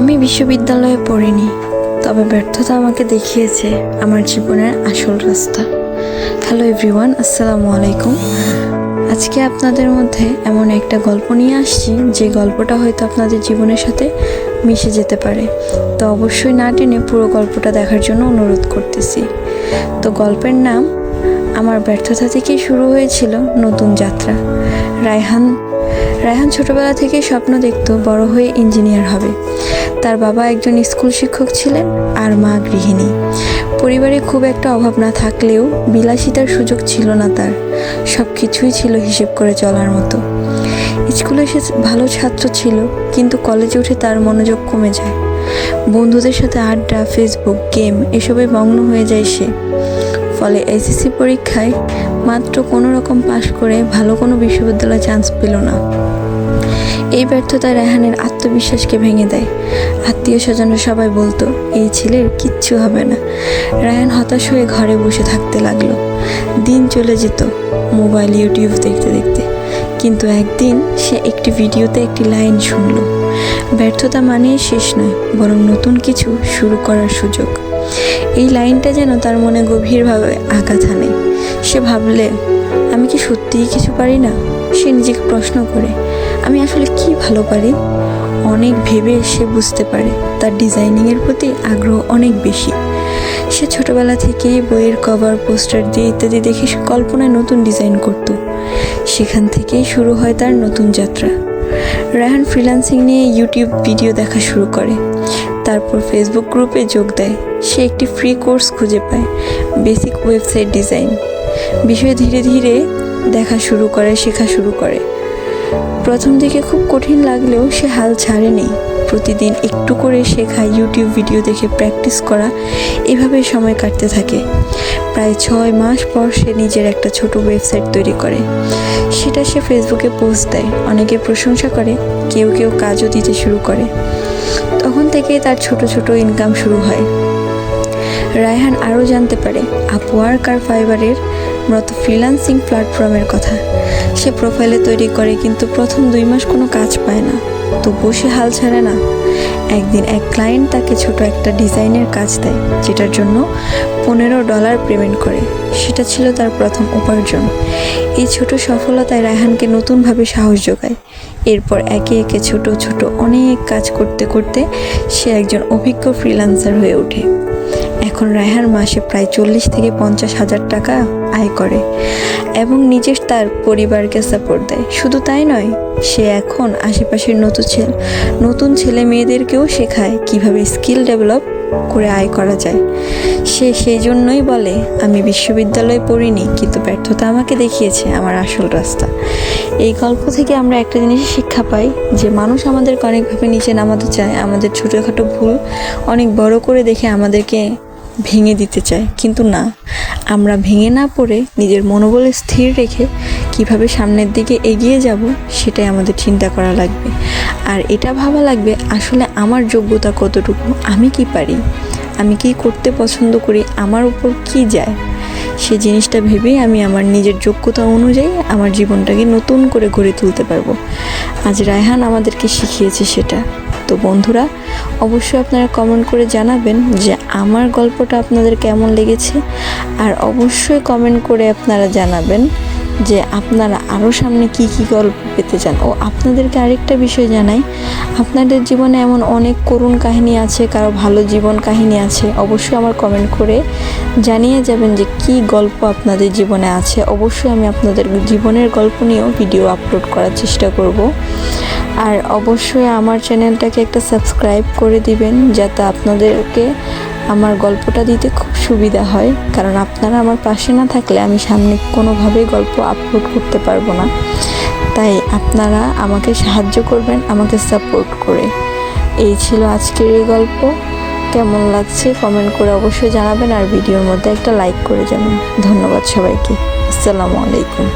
আমি বিশ্ববিদ্যালয়ে পড়িনি, তবে ব্যর্থতা আমাকে দেখিয়েছে আমার জীবনের আসল রাস্তা। হ্যালো এভরিওয়ান, আসসালামু আলাইকুম। আজকে আপনাদের মধ্যে এমন একটা গল্প নিয়ে আসছি যে গল্পটা হয়তো আপনাদের জীবনের সাথে মিশে যেতে পারে। তো অবশ্যই না টেনে পুরো গল্পটা দেখার জন্য অনুরোধ করতেছি। তো গল্পের নাম আমার ব্যর্থতা থেকেই শুরু হয়েছিল নতুন যাত্রা। রায়হান ছোটবেলা থেকে স্বপ্ন দেখত বড় হয়ে ইঞ্জিনিয়ার হবে। তার বাবা একজন স্কুল শিক্ষক ছিলেন আর মা গৃহিণী। পরিবারে খুব একটা অভাব না থাকলেও বিলাসিতার সুযোগ ছিল না তার। সব কিছুই ছিল হিসেব করে চলার মতো। স্কুলে সে ভালো ছাত্র ছিল, কিন্তু কলেজে উঠে তার মনোযোগ কমে যায়। বন্ধুদের সাথে আড্ডা, ফেসবুক, গেম এসবে মগ্ন হয়ে যায় সে। ফলে এসএসসি পরীক্ষায় মাত্র কোনো রকম পাশ করে ভালো কোনো বিশ্ববিদ্যালয়ে চান্স পেল না। এই ব্যর্থতা রায়হানের আত্মবিশ্বাসকে ভেঙে দেয়। আত্মীয় স্বজনরা সবাই বলতো এই ছেলের কিচ্ছু হবে না। রায়হান হতাশ হয়ে ঘরে বসে থাকতে লাগলো। দিন চলে যেত মোবাইল, ইউটিউব দেখতে দেখতে। কিন্তু একদিন সে একটি ভিডিওতে একটি লাইন শুনল, ব্যর্থতা মানেই শেষ নয়, বরং নতুন কিছু শুরু করার সুযোগ। এই লাইনটা যেন তার মনে গভীরভাবে আঘাত হানে। সে ভাবলে, আমি কি সত্যিই কিছু পারি না? সে নিজেকে প্রশ্ন করে, আমি আসলে কি ভালো পারি? অনেক ভেবে সে বুঝতে পারে তার ডিজাইনিংয়ের প্রতি আগ্রহ অনেক বেশি। সে ছোটবেলা থেকেই বইয়ের কভার, পোস্টার দিয়ে ইত্যাদি দেখে কল্পনায় নতুন ডিজাইন করত। সেখান থেকেই শুরু হয় তার নতুন যাত্রা। রায়হান ফ্রিল্যান্সিং নিয়ে ইউটিউব ভিডিও দেখা শুরু করে। তারপর ফেসবুক গ্রুপে যোগ দেয়। সে একটি ফ্রি কোর্স খুঁজে পায়, বেসিক ওয়েবসাইট ডিজাইন। বিষয় ধীরে ধীরে শেখা শুরু করে। প্রথম দিকে খুব কঠিন লাগলেও সে হাল ছাড়েনি। প্রতিদিন একটু করে শেখা, ইউটিউব ভিডিও দেখে প্র্যাকটিস করা, এভাবে সময় কাটতে থাকে। প্রায় 6 মাস পর সে নিজের একটা ছোট ওয়েবসাইট তৈরি করে। সেটা সে ফেসবুকে পোস্ট দেয়। অনেকে প্রশংসা করে, কেউ কেউ কাজও দিতে শুরু করে। তখন থেকেই তার ছোট ছোট ইনকাম শুরু হয়। রায়হান আরও জানতে পারে আপওয়ার্ক আর ফাইবারের মতো ফ্রিল্যান্সিং প্ল্যাটফর্মের কথা। সে প্রোফাইলে তৈরি করে, কিন্তু প্রথম 2 মাস কোনো কাজ পায় না। তো বসে হাল ছাড়ে না। একদিন এক ক্লায়েন্ট তাকে ছোট একটা ডিজাইনের কাজ দেয়, যেটার জন্য $15 পেমেন্ট করে। সেটা ছিল তার প্রথম উপার্জন। এই ছোট সফলতায় রায়হানকে নতুনভাবে সাহস যোগায়। এরপর একে একে ছোট ছোট অনেক কাজ করতে করতে সে একজন অভিজ্ঞ ফ্রিল্যান্সার হয়ে ওঠে। এখন রায়হান মাসে প্রায় 40 থেকে 50 হাজার টাকা আয় করে এবং নিজের তার পরিবারকে সাপোর্ট দেয়। শুধু তাই নয়, সে এখন আশেপাশের নতুন ছেলে মেয়েদেরকেও শেখায় কিভাবে স্কিল ডেভেলপ করে আয় করা যায়। সে সেই জন্যই বলে, আমি বিশ্ববিদ্যালয়ে পড়িনি, কিন্তু ব্যর্থতা আমাকে দেখিয়েছে আমার আসল রাস্তা। এই গল্প থেকে আমরা একটা জিনিস শিক্ষা পাই যে মানুষ আমাদেরকে অনেকভাবে নিচে নামাতে চায়। আমাদের ছোটোখাটো ভুল অনেক বড় করে দেখে আমাদেরকে ভেঙে দিতে চায়, কিন্তু না, আমরা ভেঙে না পড়ে নিজের মনোবল স্থির রেখে কিভাবে সামনের দিকে এগিয়ে যাব সেটাই আমাদের চিন্তা করা লাগবে। আর এটা ভাবা লাগবে, আসলে আমার যোগ্যতা কতটুকু, আমি কি পারি, আমি কি করতে পছন্দ করি, আমার উপর কি যায়। সে জিনিসটা ভেবেই আমি আমার নিজের যোগ্যতা অনুযায়ী আমার জীবনটাকে নতুন করে গড়ে তুলতে পারবো। আজ রায়হান আমাদেরকে শিখিয়েছে সেটা। তো বন্ধুরা, অবশ্যই আপনারা কমেন্ট করে জানাবেন যে আমার গল্পটা আপনাদের কেমন লেগেছে। আর অবশ্যই কমেন্ট করে আপনারা জানাবেন যে আপনারা আরও সামনে কি কি গল্প পেতে চান। ও আপনাদেরকে আরেকটা বিষয় জানাই, আপনাদের জীবনে এমন অনেক করুণ কাহিনী আছে, কারো ভালো জীবন কাহিনী আছে। অবশ্যই আমার কমেন্ট করে জানিয়ে যাবেন যে কি গল্প আপনাদের জীবনে আছে। অবশ্যই আমি আপনাদের জীবনের গল্প নিয়েও ভিডিও আপলোড করার চেষ্টা করব। আর অবশ্যই আমার চ্যানেলটাকে একটা সাবস্ক্রাইব করে দিবেন, যাতে আপনাদেরকে আমার গল্পটা দিতে খুব সুবিধা হয়। কারণ আপনারা আমার পাশে না থাকলে আমি সামনে কোনোভাবেই গল্প আপলোড করতে পারবো না। তাই আপনারা আমাকে সাহায্য করবেন, আমাকে সাপোর্ট করে। এই ছিল আজকের এই গল্প। কেমন লাগছে কমেন্ট করে অবশ্যই জানাবেন, আর ভিডিওর মধ্যে একটা লাইক করে যাবেন। ধন্যবাদ সবাইকে। আসসালামু আলাইকুম।